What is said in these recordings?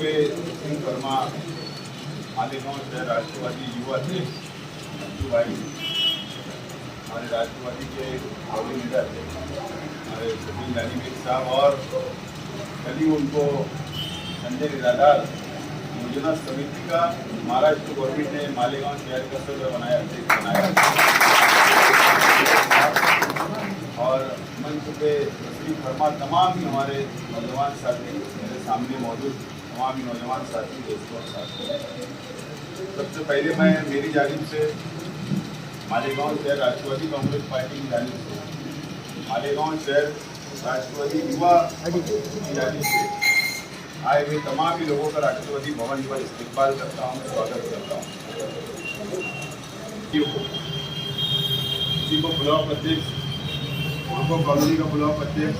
मनसुबे सिंह वर्मा मालेगांव शहर राष्ट्रवादी युवा अध्यक्ष मंजू भाई, हमारे राष्ट्रवादी के बड़े लीडर हमारे सचिन जानीवीर साहब और कल उनको संजय निराधार योजना समिति का महाराष्ट्र गवर्नमेंट ने मालेगांव शहर का सदस्य बनाया, अध्यक्ष बनाया। और मंच पे तशरीफ फरमा तमाम ही हमारे नौजवान साथी, मेरे सामने मौजूद तमाम ही नौजवान साथी, दोस्तों और साथी, सबसे पहले मैं मेरी जानिब से मालेगांव शहर राष्ट्रवादी कांग्रेस पार्टी की जानिब से, मालेगांव शहर राष्ट्रवादी युवा की जानिब से आए हुए तमाम ही लोगों का राष्ट्रवादी भवन पर इस्तेमाल करता हूँ, स्वागत करता हूँ। किसी को ब्लॉक अध्यक्ष, पूर्व कॉलोनी का ब्लॉक अध्यक्ष,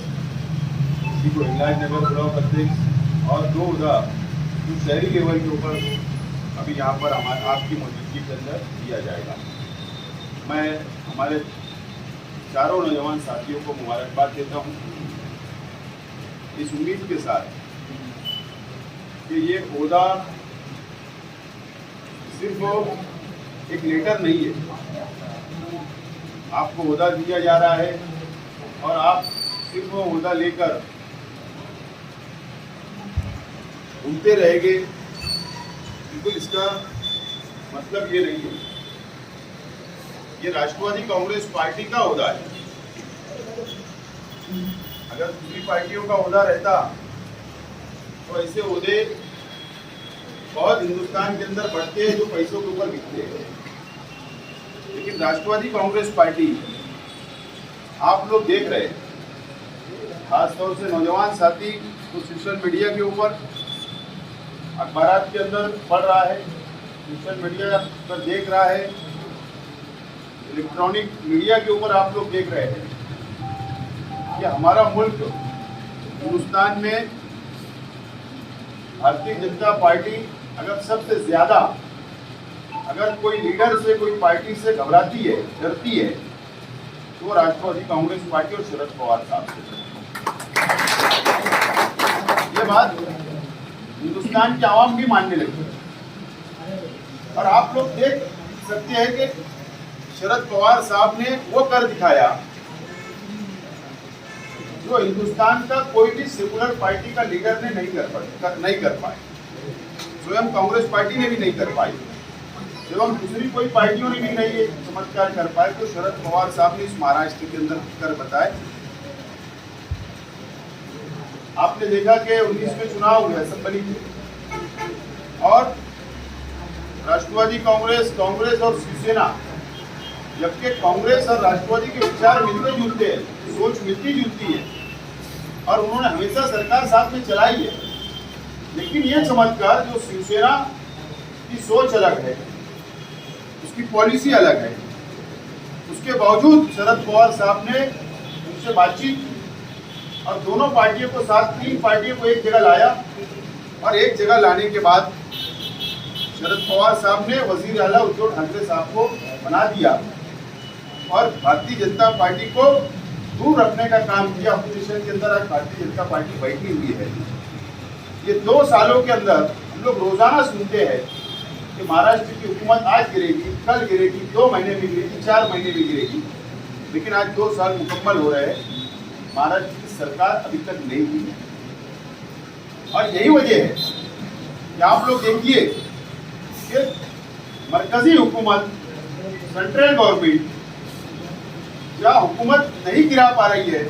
किसी को हिंगलाज नगर ब्लॉक अध्यक्ष और 2 जो शहरी लेवल के ऊपर अभी यहाँ पर आपकी मौजूदगी के अंदर दिया जाएगा। मैं हमारे चारों नौजवान साथियों को मुबारकबाद देता हूँ, इस उम्मीद के साथ कि ये ओहदा सिर्फ एक लेटर नहीं है, आपको ओहदा दिया जा रहा है और आप सिर्फ वो ओहदा लेकर घूमते रहेंगे, बिल्कुल इसका मतलब ये नहीं है। ये राष्ट्रवादी कांग्रेस पार्टी का ओहदा है। अगर दूसरी पार्टियों का ओहदा रहता तो ऐसे ओहदे बहुत हिंदुस्तान के अंदर बढ़ते हैं जो पैसों के ऊपर बिकते हैं, लेकिन राष्ट्रवादी कांग्रेस पार्टी आप लोग देख रहे हैं, खासतौर से नौजवान साथी तो सोशल मीडिया के ऊपर, अखबारात के अंदर पढ़ रहा है, सोशल मीडिया पर देख रहा है, इलेक्ट्रॉनिक मीडिया के ऊपर आप लोग देख रहे हैं कि हमारा मुल्क हिंदुस्तान में भारतीय जनता पार्टी अगर सबसे ज़्यादा अगर कोई लीडर से, कोई पार्टी से घबराती है, डरती है, तो वो राष्ट्रवादी कांग्रेस पार्टी और शरद पवार साहब से। ये बात हिंदुस्तान के आवाम भी मानने लगी और आप लोग देख सकते हैं कि शरद पवार साहब ने वो कर दिखाया जो हिंदुस्तान का कोई भी सेकुलर पार्टी का लीडर ने नहीं कर पाए, स्वयं कांग्रेस पार्टी ने भी नहीं कर पाई, एवं दूसरी कोई पार्टियों ने भी नहीं चमत्कार कर पाए, तो शरद पवार साहब ने इस महाराष्ट्र के अंदर कर बताए। आपने देखा कि 19 में चुनाव हुए असेंबली के और राष्ट्रवादी कांग्रेस और शिवसेना, जबकि कांग्रेस और राष्ट्रवादी के विचार मिलते जुलते हैं, सोच मिलती जुलती है और उन्होंने हमेशा सरकार साथ में चलाई है, लेकिन ये चमत्कार जो शिवसेना की सोच अलग है, उसकी पॉलिसी अलग है, उसके बावजूद शरद पवार साहब ने उनसे बातचीत की और दोनों पार्टियों को साथ, 3 पार्टियों को एक जगह लाया और एक जगह लाने के बाद शरद पवार साहब ने वजीर आला उद्धव ठाकरे साहब को बना दिया और भारतीय जनता पार्टी को दूर रखने का काम किया। अपोजिशन के अंदर आज भारतीय जनता पार्टी बैठी हुई है। ये 2 सालों के अंदर हम लोग रोजाना सुनते हैं कि महाराष्ट्र की हुकूमत आज गिरेगी, कल गिरेगी, 2 महीने में गिरेगी, 4 महीने में गिरेगी, लेकिन आज 2 साल मुकम्मल हो रहे हैं, महाराष्ट्र की सरकार अभी तक नहीं हुई है। और यही वजह है कि आप लोग देखिए कि मरकजी हुकूमत, सेंट्रल गवर्नमेंट जहाँ हुकूमत नहीं गिरा पा रही है,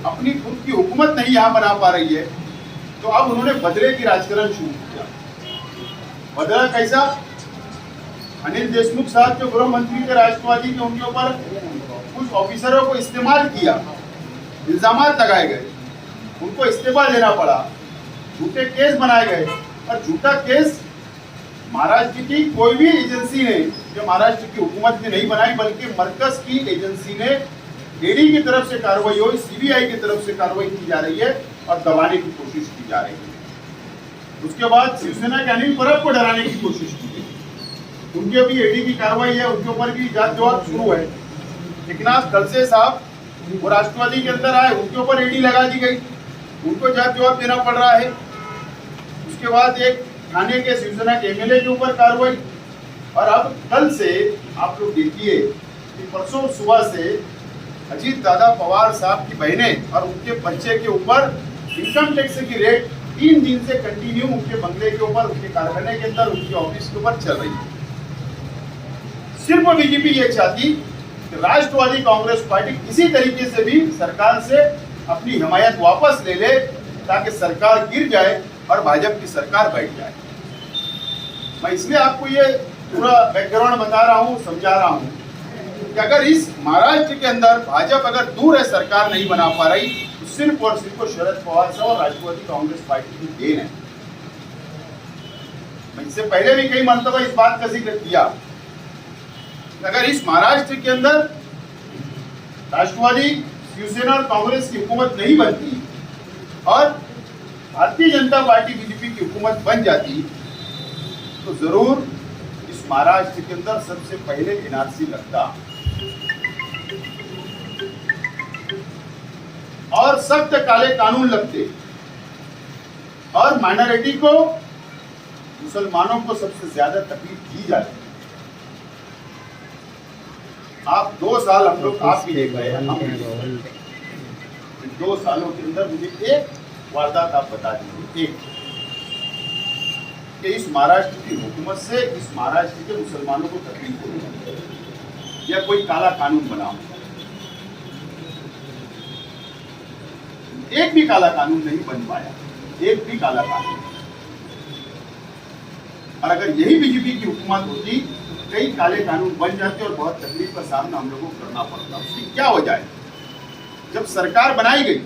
अपनी खुद की हुकूमत नहीं यहाँ बना पा रही है, तो अब उन्होंने बदले की राजकारण शुरू किया। बदला कैसा? अनिल देशमुख साहब जो गृह मंत्री थे राष्ट्रवादी के, उनके ऊपर कुछ ऑफिसरों को इस्तेमाल किया, इल्जाम लगाए गए, उनको इस्तीफा देना पड़ा, झूठे केस बनाए गए। और झूठा केस महाराष्ट्र की कोई भी एजेंसी ने, जो महाराष्ट्र की हुकूमत ने नहीं बनाई, बल्कि मरकज की एजेंसी ने, ईडी की तरफ से कार्रवाई हुई, सीबीआई की तरफ से कार्रवाई की जा रही है और दबाने की कोशिश की जा रही है। उसके बाद शिवसेना के अनिल परब को डराने की कोशिश की गई, उनके भी ईडी की कार्रवाई है, उनके ऊपर भी जांच जवाब शुरू है। एकनाथ खड़से साहब वो राष्ट्रवादी के अंदर आए, उनके ऊपर ईडी लगा दी गई, उनको जांच जवाब देना पड़ रहा है। उसके बाद एक ठाणे के शिवसेना के एमएलए के ऊपर कार्रवाई, और अब कल से आप लोग देखिए कि परसों सुबह से अजीत दादा पवार साहब की बहनें और उनके बच्चे के ऊपर इनकम टैक्स की रेड 3 दिन से कंटिन्यू उनके बंगले के ऊपर, उनके कारखाने के अंदर, उनके ऑफिस के ऊपर चल रही है। सिर्फ बीजेपी ये चाहती कि राष्ट्रवादी कांग्रेस पार्टी किसी तरीके से भी सरकार से अपनी हिमायत वापस ले ले, ताकि सरकार गिर जाए और भाजपा की सरकार बैठ जाए। मैं इसलिए आपको ये पूरा बैकग्राउंड बता रहा हूँ, समझा रहा हूँ कि अगर इस महाराष्ट्र के अंदर भाजपा अगर दूर है, सरकार नहीं बना पा रही, तो सिर्फ और सिर्फ शरद पवार साहब और राष्ट्रवादी कांग्रेस पार्टी की देन है। मैं इससे पहले भी कई मरतबा इस बात का जिक्र किया, अगर इस महाराष्ट्र के अंदर राष्ट्रवादी, शिवसेना और कांग्रेस की हुकूमत नहीं बनती और भारतीय जनता पार्टी बीजेपी की हुकूमत बन जाती, तो जरूर इस महाराष्ट्र के अंदर सबसे पहले एनआरसी लगता और सख्त काले कानून लगते और माइनॉरिटी को, मुसलमानों को सबसे ज्यादा तकलीफ दी जाती। आप 2 साल हम लोग आप भी देख रहे हैं, 2 सालों के अंदर मुझे एक वारदात आप बता दीजिए, एक कि इस महाराष्ट्र की हुकूमत से इस महाराष्ट्र के मुसलमानों को तकलीफ हो रही है या कोई काला कानून बना हो। एक भी काला कानून नहीं बन पाया, एक भी काला कानून। और अगर यही बीजेपी की हुकूमत होती, कई काले कानून बन जाते और बहुत तकलीफ का सामना हम लोगों को करना पड़ता। उसकी क्या वजह है? जब सरकार बनाई गई,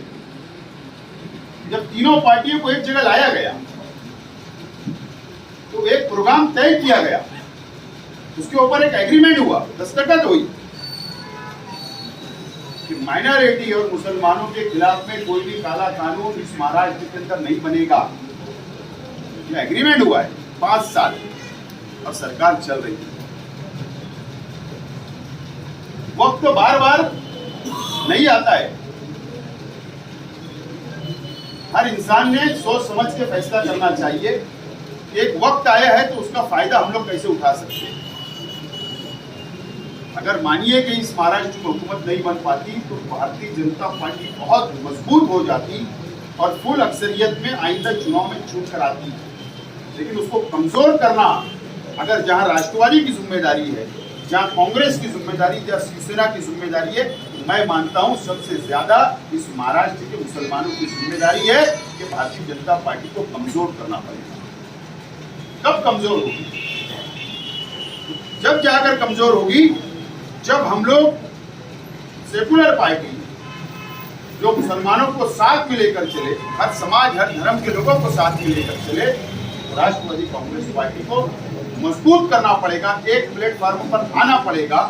जब तीनों पार्टियों को एक जगह लाया गया, तो एक प्रोग्राम तय किया गया, उसके ऊपर एक एग्रीमेंट हुआ, दस्तखत हुई कि माइनॉरिटी और मुसलमानों के खिलाफ में कोई भी काला कानून इस महाराष्ट्र के अंदर नहीं बनेगा। यह एग्रीमेंट हुआ है 5 साल और सरकार चल रही है। वक्त तो बार बार नहीं आता है, हर इंसान ने सोच समझ के फैसला करना चाहिए। एक वक्त आया है तो उसका फायदा हम लोग कैसे उठा सकते हैं। अगर मानिए कि इस महाराष्ट्र में हुकूमत नहीं बन पाती, तो भारतीय जनता पार्टी बहुत मजबूत हो जाती और फुल अक्सरियत में आइंदा चुनाव में चुन कर आती। लेकिन उसको कमजोर करना, अगर जहां राष्ट्रवादी की जिम्मेदारी है, जहां कांग्रेस की जिम्मेदारी, जहां शिवसेना की जिम्मेदारी है, मैं मानता हूं सबसे ज्यादा इस महाराष्ट्र के मुसलमानों की जिम्मेदारी है कि भारतीय जनता पार्टी को कमजोर करना पड़ेगा। कब कमजोर होगी? जब जाकर कमजोर होगी जब हम लोग सेकुलर पार्टी, जो मुसलमानों को साथ में लेकर चले, हर समाज, हर धर्म के लोगों को साथ में लेकर चले, तो राष्ट्रवादी कांग्रेस पार्टी को मजबूत करना पड़ेगा, एक प्लेटफॉर्म पर आना पड़ेगा,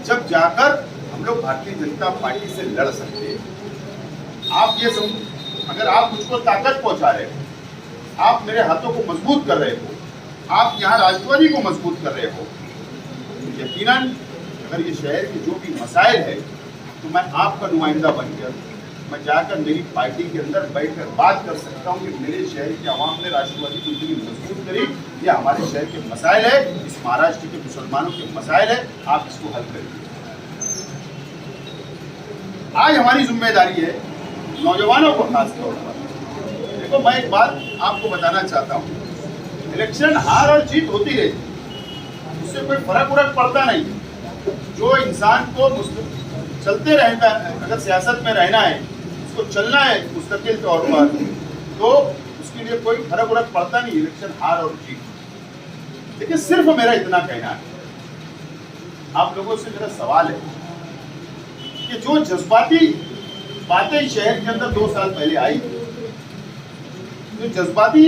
जब जाकर हम लोग भारतीय जनता पार्टी से लड़ सकते हैं। आप ये अगर आप मुझको ताकत पहुंचा रहे हो, आप मेरे हाथों को मजबूत कर रहे हो, आप यहाँ राष्ट्रवादी को मजबूत कर रहे हो, यकीनन अगर ये शहर के जो भी मसाइल है, तो मैं आपका नुमाइंदा बनकर मैं जाकर मेरी पार्टी के अंदर बैठकर बात कर सकता हूँ कि मेरे शहर के आवाम ने राष्ट्रवादी को इतनी मजबूत करी, ये हमारे शहर के मसाइल है, इस महाराष्ट्र के मुसलमानों के मसाइल है, आप इसको हल करिए। आज हमारी जिम्मेदारी है नौजवानों को खास तौर पर। देखो, मैं एक बात आपको बताना चाहता हूँ, इलेक्शन हार और जीत होती रहती, उससे कोई फर्क पड़ता नहीं। जो इंसान को चलते रहना, अगर सियासत में रहना है, उसको चलना है मुस्तकिल तौर पर, तो उसके लिए कोई फर्क पड़ता नहीं इलेक्शन हार और जीत। लेकिन सिर्फ मेरा इतना कहना है, आप लोगों से मेरा सवाल है कि जो जज्बाती बातें शहर के अंदर 2 साल पहले आई, जो जज्बाती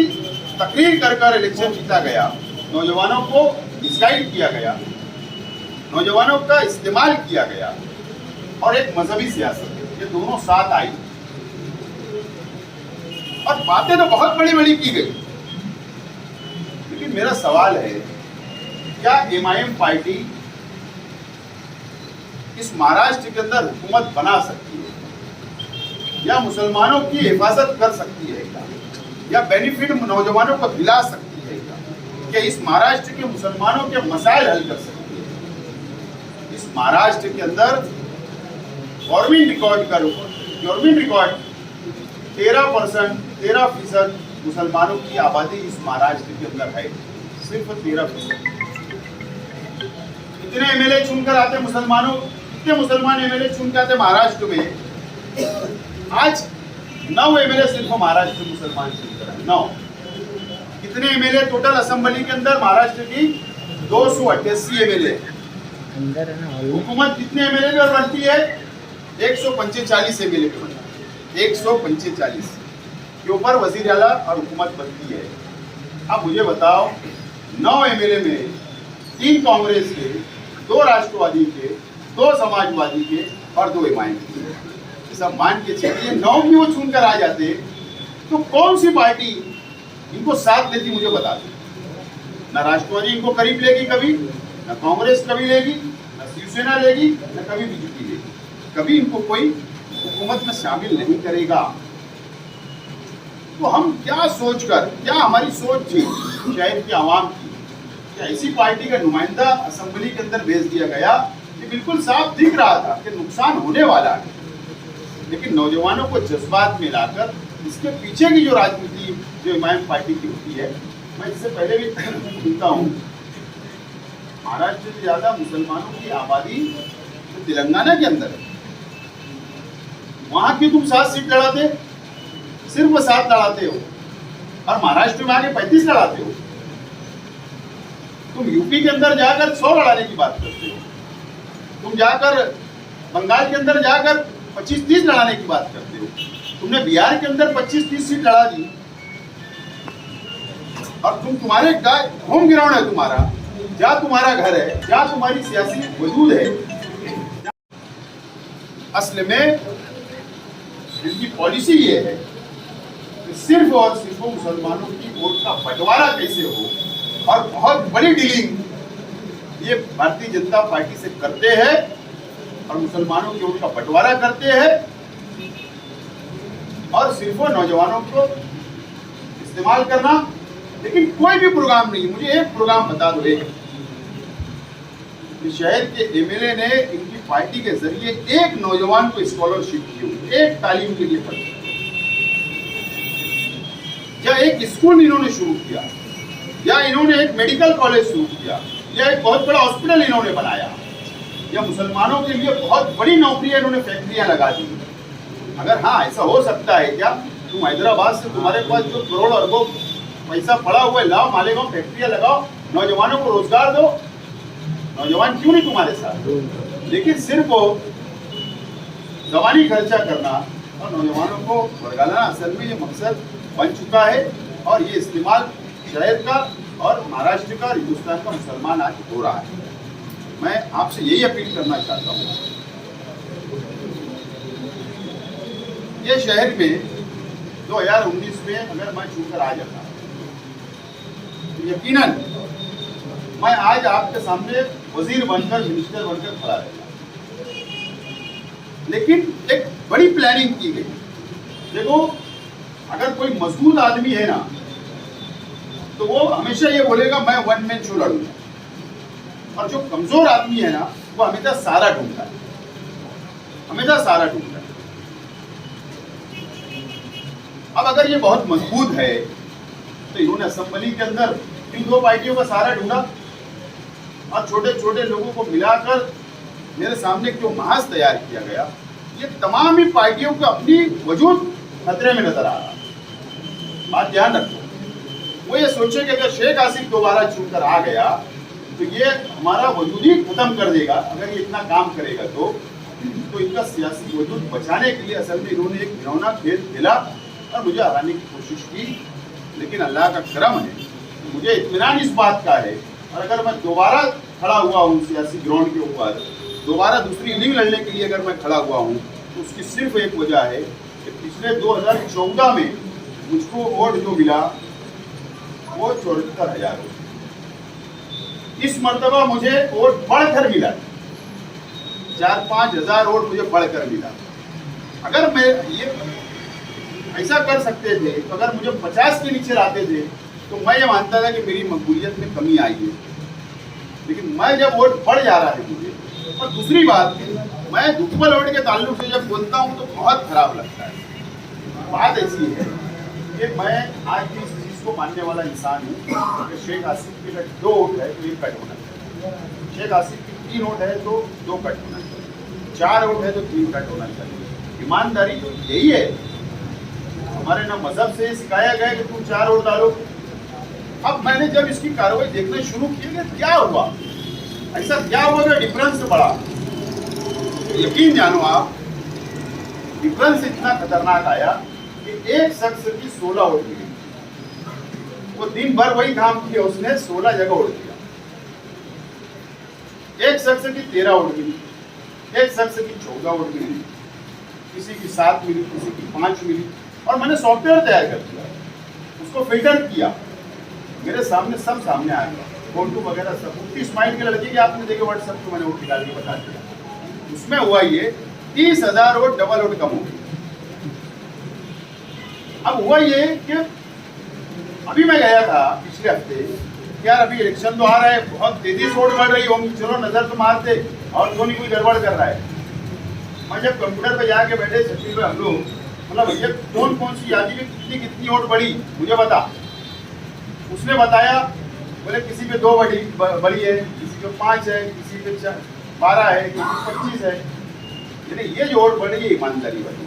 तकरीर कर इलेक्शन जीता गया, नौजवानों को मिसगाइड किया गया, नौजवानों का इस्तेमाल किया गया, और एक मजहबी सियासत, ये दोनों साथ आई और बातें तो बहुत बड़ी बड़ी की गई। लेकिन मेरा सवाल है, क्या एमआईएम पार्टी इस महाराष्ट्र के अंदर हुकूमत बना सकती है या मुसलमानों की हिफाजत कर सकती है? क्या या बेनिफिट नौजवानों को दिला सकती है कि इस महाराष्ट्र के मुसलमानों के मसाइल हल कर सकती है। इस महाराष्ट्र के अंदर गवर्नमेंट रिकॉर्ड 13% मुसलमानों की आबादी इस महाराष्ट्र के अंदर है, सिर्फ 13%। इतने एमएलए चुनकर आते मुसलमानों, इतने मुसलमान एमएलए चुन के आते महाराष्ट्र में। आज 9 एमएलए सिर्फ महाराष्ट्र के मुसलमान चुनकर आए, 9। कितने एमएलए टोटल असेंबली के अंदर महाराष्ट्र की 288 एमएलए। हुकूमत कितने एमएलए पर बनती है? 145 एमएलए पे बनती है, 145 के ऊपर वजीर आला और हुकूमत बनती है। अब मुझे बताओ, 9 एमएलए में 3 कांग्रेस के, 2 राष्ट्रवादी के, 2 समाजवादी के और 2 एमआईएम के। सब मान के चलिए 9 भी वो चुनकर आ जाते, तो कौन सी पार्टी इनको साथ देती मुझे बता दो। ना राष्ट्रवादी इनको करीब लेगी कभी, ना कांग्रेस कभी लेगी, ना शिवसेना लेगी, ना कभी बीजेपी लेगी। कभी इनको कोई हुकूमत में शामिल नहीं करेगा। तो हम क्या सोचकर, क्या हमारी सोच थी शहर की आवाम की, क्या ऐसी पार्टी का नुमाइंदा असेंबली के अंदर भेज दिया गया कि बिल्कुल साफ दिख रहा था कि नुकसान होने वाला है, लेकिन नौजवानों को जज्बात में लाकर इसके पीछे की जो राजनीति जो इमाम पार्टी की होती है, मैं इससे पहले भी सुनता हूँ, महाराष्ट्र से ज्यादा मुसलमानों की आबादी तो तेलंगाना के अंदर है। वहां की तुम 7 सीट लड़ाते, सिर्फ 7 लड़ाते हो, और महाराष्ट्र में आके 35 लड़ाते हो। तुम यूपी के अंदर जाकर 100 लड़ाने की बात करते हो, तुम जाकर बंगाल के अंदर जाकर 25-30 लड़ाने की बात करते हो। तुमने बिहार के अंदर 25-30 सीट लड़ा दी, और तुम्हारे होम ग्राउंड है तुम्हारा, जहां तुम्हारा घर है, जहां तुम्हारी सियासी वजूद है। असल में इनकी पॉलिसी ये है कि सिर्फ और सिर्फ मुसलमानों की वोट का बंटवारा कैसे हो, और बहुत बड़ी डीलिंग ये भारतीय जनता पार्टी से करते हैं और मुसलमानों की वोट का बंटवारा करते हैं, और सिर्फ नौजवानों को इस्तेमाल करना। लेकिन कोई भी प्रोग्राम नहीं। मुझे एक प्रोग्राम बता दो, एक शहर के एमएलए ने इनकी पार्टी के जरिए एक नौजवान को स्कॉलरशिप दी, एक तालीम के लिए पढ़ी, या एक स्कूल इन्होंने शुरू किया, या इन्होंने एक मेडिकल कॉलेज शुरू किया, या एक बहुत बड़ा हॉस्पिटल इन्होंने बनाया, या मुसलमानों के लिए बहुत बड़ी नौकरियां इन्होंने फैक्ट्रियां लगा दी। अगर हाँ ऐसा हो सकता है क्या, तुम हैदराबाद से तुम्हारे पास जो करोड़ अरबों पैसा पड़ा हुआ है, लाओ मालेगांव फैक्ट्रियां लगाओ, नौजवानों को रोजगार दो। नौजवान क्यों नहीं तुम्हारे साथ? लेकिन सिर्फ जवानी खर्चा करना और नौजवानों को भड़काना असल में ये मकसद बन चुका है, और ये इस्तेमाल शहर का और महाराष्ट्र का, हिंदुस्तान का मुसलमान आज हो रहा है। मैं आपसे यही अपील करना चाहता हूँ, ये शहर में 2019 में अगर मैं चुनकर आ जाता तो यकीनन मैं आज आपके सामने वजीर बनकर, मिनिस्टर बनकर खड़ा रहता। लेकिन एक बड़ी प्लानिंग की गई। देखो, अगर कोई मजबूत आदमी है ना, तो वो हमेशा ये बोलेगा मैं वन मैन शो लड़ूंगा, और जो कमजोर आदमी है ना, वो हमेशा सहारा ढूंढता है, हमेशा सहारा ढूंढता है। अब अगर ये बहुत मजबूत है तो इन्होंने असेंबली के अंदर इन 2 पार्टियों का सहारा ढूंढा, और छोटे छोटे लोगों को मिलाकर मेरे सामने क्यों महाज तैयार किया गया। ये तमाम ही पार्टियों को अपनी वजूद खतरे में नजर आ रहा। बात ध्यान रखो, वो ये सोचे कि अगर शेख आसिफ दोबारा चुनकर आ गया तो ये हमारा वजूद ही खत्म कर देगा। अगर ये इतना काम करेगा तो इनका सियासी वजूद बचाने के लिए असल में इन्होंने एक घिनौना खेल खेला और मुझे हराने की कोशिश की। लेकिन अल्लाह का करम है, मुझे इत्मीनान इस बात का है, और अगर मैं दोबारा खड़ा हुआ हूँ सियासी ग्राउंड के ऊपर, दोबारा दूसरी इनिंग लड़ने के लिए अगर मैं खड़ा हुआ हूँ, तो उसकी सिर्फ एक वजह है कि पिछले 2014 में मुझको वोट जो मिला वो 74,000 वोट। इस मर्तबा मुझे वोट बढ़कर मिला, 4-5 हज़ार वोट मुझे बढ़कर मिला। अगर मैं ये ऐसा कर सकते थे तो अगर मुझे 50 के नीचे लाते थे तो मैं ये मानता था कि मेरी मकबूलियत में कमी आई है, लेकिन मैं जब वोट बढ़ जा रहा है मुझे। और दूसरी बात, मैं दुक्कल वोट के ताल्लुक से जब बोलता हूँ तो बहुत खराब लगता है। बात ऐसी है कि मैं आज भी इस चीज़ को मानने वाला इंसान हूँ कि शेख आसिफ के अगर 2 वोट है तो 1 कट होना चाहिए, शेख आसिफ की 3 वोट है तो 2 कट होना चाहिए, 4 वोट है तो 3 कट होना चाहिए। ईमानदारी तो यही है। हमारे ना मजहब से सिखाया गया कि तुम 4 वोट डालो। अब मैंने जब इसकी कार्रवाई देखना शुरू की कि क्या हुआ, ऐसा क्या हुआ जो डिफरेंस बढ़ा। यकीन जानो आप, डिफरेंस इतना खतरनाक आया कि एक शख्स की 16 वोट मिली। वो दिन भर वही काम किया, उसने 16 जगह वोट दिया। एक शख्स की 13 वोट मिली, एक शख्स की 14 वोट मिली, किसी की 7 मिली, किसी की 5 मिली। और मैंने सॉफ्टवेयर तैयार कर दिया, उसको फिल्टर किया, मेरे सामने सब सामने आ गया, फोटो वगैरह सब। 29 माइंड के लड़के की आपने देखे व्हाट्सएप को मैंने वोट निकाल के बता दिया। उसमें हुआ ये 30,000 वोट डबल वोट कम हो गई। अब हुआ ये कि अभी मैं गया था पिछले हफ्ते, यार अभी इलेक्शन तो आ रहा है, बहुत तेजी से वोट बढ़ रही होंगी, चलो नजर तो मारते और कोई कोई गड़बड़ कर रहा है। मैं जब कंप्यूटर पे जाके बैठे छत्तीस में हम लोग, मतलब भैया कौन सी यादी में कितनी वोट बढ़ी मुझे बता। उसने बताया, बोले किसी पे 2 बढ़ी है, किसी पे 5 है, किसी पे 12 है, किसी पे 25 है। यानी ये जो वोट बढ़ी है ईमानदारी बढ़ी।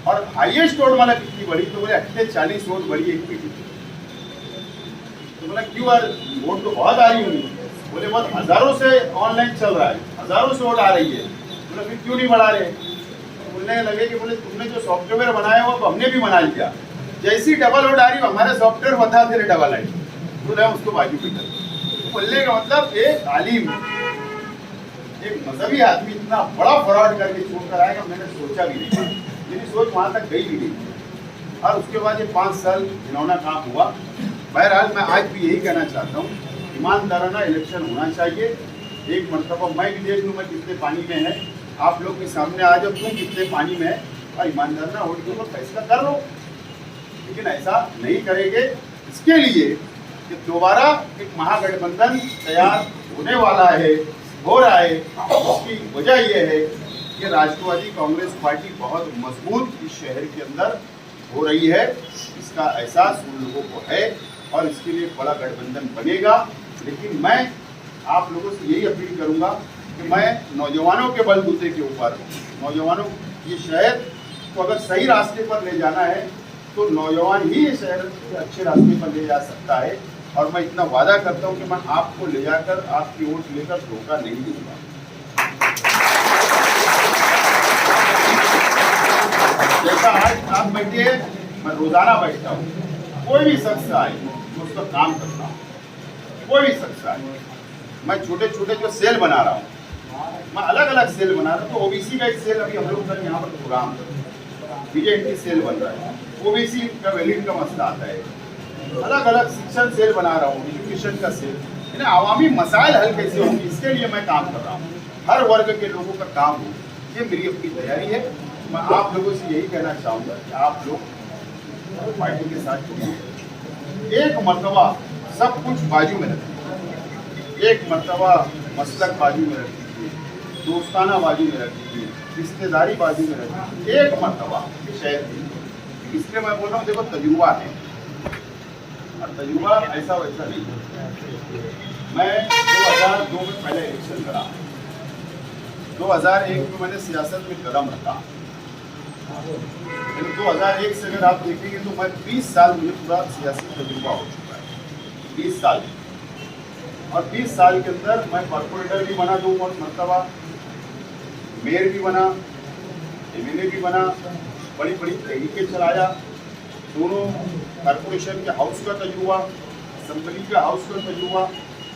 और हाईएस्ट वोट वाला कितनी बढ़ी, तो बोले 40 वोट बढ़ी है। तो बोला क्यों यार, वोट तो बहुत आ रही होगी। बोले बहुत हजारों से ऑनलाइन चल रहा है, हजारों से वोट आ रही है। बोले फिर क्यों नहीं बढ़ा रहे। बोलने लगे कि बोले तुमने जो सॉफ्टवेयर बनाया वो हमने भी बना लिया, जैसी डबल वोट आ रही हमारे सॉफ्टवेयर बता दे रहे डबल आई, बोले हम उसको बाजू पे कर। बोलने का मतलब एक आलिम, एक मजहबी आदमी इतना बड़ा फ्रॉड करके छोड़ कर आएगा, मैंने सोचा भी नहीं, मेरी सोच वहां तक गई भी नहीं। और उसके बाद ये 5 साल घिनौना काम हुआ। बहरहाल मैं आज भी यही कहना चाहता हूँ, ईमानदाराना इलेक्शन होना चाहिए। एक मरतबा मैं भी देख लूँ मैं कितने पानी में है, आप लोग के सामने आ जाओ तुम कितने पानी में है, और ईमानदाराना वोट के ऊपर फैसला कर लो। लेकिन ऐसा नहीं करेंगे। इसके लिए कि दोबारा एक महागठबंधन तैयार होने वाला है, हो रहा है। उसकी वजह यह है कि राष्ट्रवादी कांग्रेस पार्टी बहुत मजबूत इस शहर के अंदर हो रही है, इसका एहसास उन लोगों को है और इसके लिए बड़ा गठबंधन बनेगा। लेकिन मैं आप लोगों से यही अपील करूंगा कि मैं नौजवानों के बलबूते के ऊपर, नौजवानों ये शहर को अगर सही रास्ते पर ले जाना है तो नौजवान ही ये शहर अच्छे रास्ते पर ले जा सकता है। और मैं इतना वादा करता हूं कि मैं आपको ले जाकर आपकी वोट लेकर धोखा नहीं दूंगा। जैसा आज आप बैठे, मैं रोजाना बैठता हूँ, कोई भी शख्स आए मैं उसका काम करता हूँ, कोई भी शख्स आए। मैं छोटे छोटे जो सेल बना रहा हूँ, मैं अलग अलग सेल बना रहा हूँ। तो ओबीसी का एक सेल अभी हम लोग का यहाँ पर प्रोग्राम बीजेपी सेल बन रहा है, ओबीसी का वैलिड का मसला आता है। अलग अलग शिक्षण सेल बना रहा हूँ, एजुकेशन का सेल, यानी आवामी मसाइल हल कैसे होंगे इसके लिए मैं काम कर रहा हूँ। हर वर्ग के लोगों का काम हो, ये मेरी अपनी तैयारी है। मैं आप लोगों से यही कहना चाहूँगा कि आप लोग पार्टी के साथ जुड़िए। एक मरतबा सब कुछ बाजू में रखिए, एक मरतबा मसलक बाजू में रखिए, दोस्ताना बाजू में रखिए, रिश्तेदारी बाजू में रखिए, एक मरतबा शहर। इसलिए मैं बोल रहा हूँ, देखो तजुर्बा है और तजुर्बा ऐसा वैसा नहीं है। मैं 2002 में पहले इलेक्शन करा, 2001 में मैंने सियासत में कदम रखा। 2001 से अगर आप देखेंगे तो मैं 20 साल मुझे पूरा सियासी तजुर्बा हो चुका है, 20 साल। और 20 साल के अंदर मैं कॉर्पोरेटर भी बना 2 मरतबा, मेयर भी बना, एमएलए भी बना, बड़ी बड़ी तहरीकें चलाया। दोनों कॉर्पोरेशन के हाउस का तजुर्बा, असेंबली के हाउस का तजुर्बा,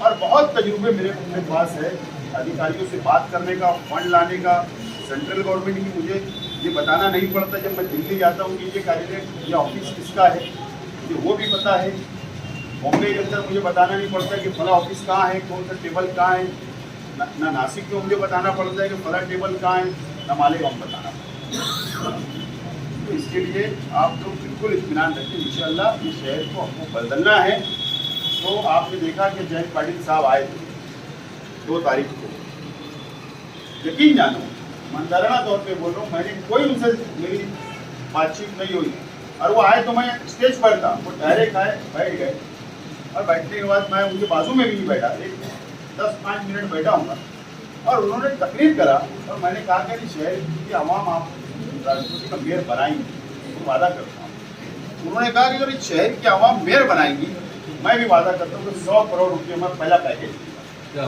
और बहुत तजुर्बे मेरे अपने पास है अधिकारियों से बात करने का, फंड लाने का। सेंट्रल गवर्नमेंट की मुझे ये बताना नहीं पड़ता जब मैं दिल्ली जाता हूँ कि ये कैबिनेट या ऑफिस किसका है, मुझे वो भी पता है। बॉम्बे के अंदर मुझे बताना नहीं पड़ता कि फला ऑफिस कहाँ है, कौन सा टेबल कहाँ है। ना नासिक में मुझे बताना पड़ता है कि फला टेबल कहाँ है, ना मालेगांव बताना पड़ता है। तो इसके लिए आप लोग बिल्कुल इत्मीनान रखें। इंशाअल्लाह इस शहर को हमको बदलना है। तो आपने देखा कि जयंत पाटिल साहब आए थे 2 तारीख को। यकीन जानो, ईमानदाराना तौर पे बोल रहा हूँ, मैंने कोई उनसे मेरी बातचीत नहीं हुई। और वो आए तो मैं स्टेज पर था, वो डायरेक्ट आए, बैठ गए, और बैठने के बाद मैं उनके बाजू में भी नहीं बैठा, एक 10-5 मिनट बैठा हूँगा। और उन्होंने तकरीर करा और मैंने कहा कि शहर की आवाम आप राष्ट्रपति का मेयर बनाएंगे, तो वादा करता हूँ। उन्होंने कहा कि अगर इस शहर की आवाम मेयर बनाएंगी, मैं भी वादा करता हूँ कि 100 करोड़ रुपये में पहला पैकेज दूंगा।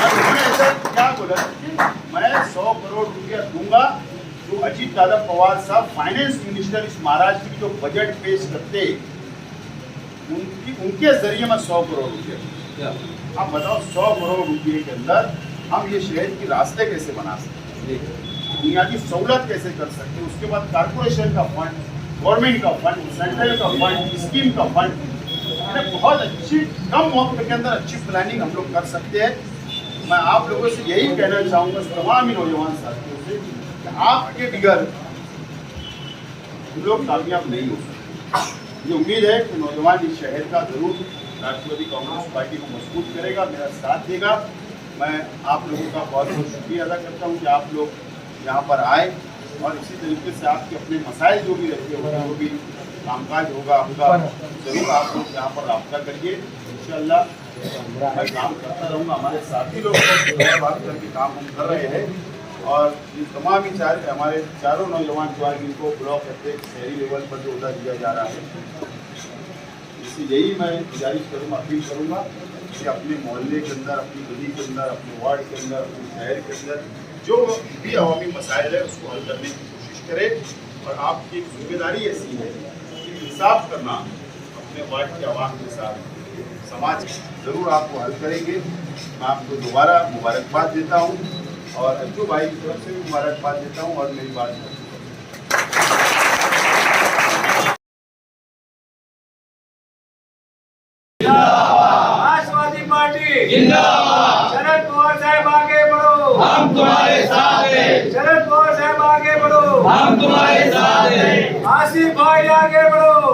उन्होंने ऐसा क्या बोला कि मैं 100 करोड़ रुपया दूंगा, जो अजीत दादा पवार साहब फाइनेंस मिनिस्टर इस महाराष्ट्र की जो बजट पेश करते, उनके जरिए मैं 100 करोड़ रुपये। आप बताओ 100 करोड़ रुपये के अंदर हम ये शहर की रास्ते कैसे बना सकते हैं, बुनियादी सहूलत कैसे कर सकते हैं, उसके बाद कारपोरेशन का फंड, गवर्नमेंट का फंड, सेंट्रल का फंड, स्कीम का फंड, बहुत अच्छी कम वक्त के अंदर अच्छी प्लानिंग हम लोग कर सकते हैं। मैं आप लोगों से यही कहना चाहूँगा, तमाम ही नौजवान साथियों से, कि आपके बगैर हम लोग कामयाब नहीं हो सकते। ये उम्मीद है कि नौजवान इस शहर का जरूर राष्ट्रवादी कांग्रेस पार्टी को मजबूत करेगा, मेरा साथ देगा। मैं आप लोगों का बहुत बहुत शुक्रिया अदा करता हूँ कि आप लोग यहाँ पर आए, और इसी तरीके से आपके अपने मसाइल जो भी रहते हैं, जो भी कामकाज होगा आपका, जरूर आप लोग यहाँ पर रब्ता करिए। इंशाअल्लाह मैं काम करता रहूँगा। हमारे साथी लोग बात करके काम हम कर रहे हैं, और ये तमाम ही हमारे चारों नौजवान जो है, इनको ब्लॉक अध्यक्ष शहरी लेवल पर जो उदा दिया जा रहा है, इससे यही मैं गुजारिश करूँगा, अपील करूँगा कि अपने मोहल्ले के अंदर, अपनी गली के अंदर, अपने वार्ड के अंदर, अपने शहर के अंदर जो भी अवामी मसाइल है उसको हल करने की कोशिश करें। और आपकी एक जिम्मेदारी ऐसी है कि इंसाफ करना अपने वार्ड के आवाम के साथ, समाज जरूर आपको हल करेंगे। मैं आपको दोबारा मुबारकबाद देता हूँ, और अज्जू भाई की तरफ से भी मुबारकबाद देता हूँ। और मेरी बात राष्ट्रवादी पार्टी जिंदाबाद। शरद पवार साहब आगे बढ़ो, हम तुम्हारे साथ हैं। शरद पवार साहब आगे बढ़ो, हम तुम्हारे साथ हैं। आसिफ भाई आगे बढ़ो,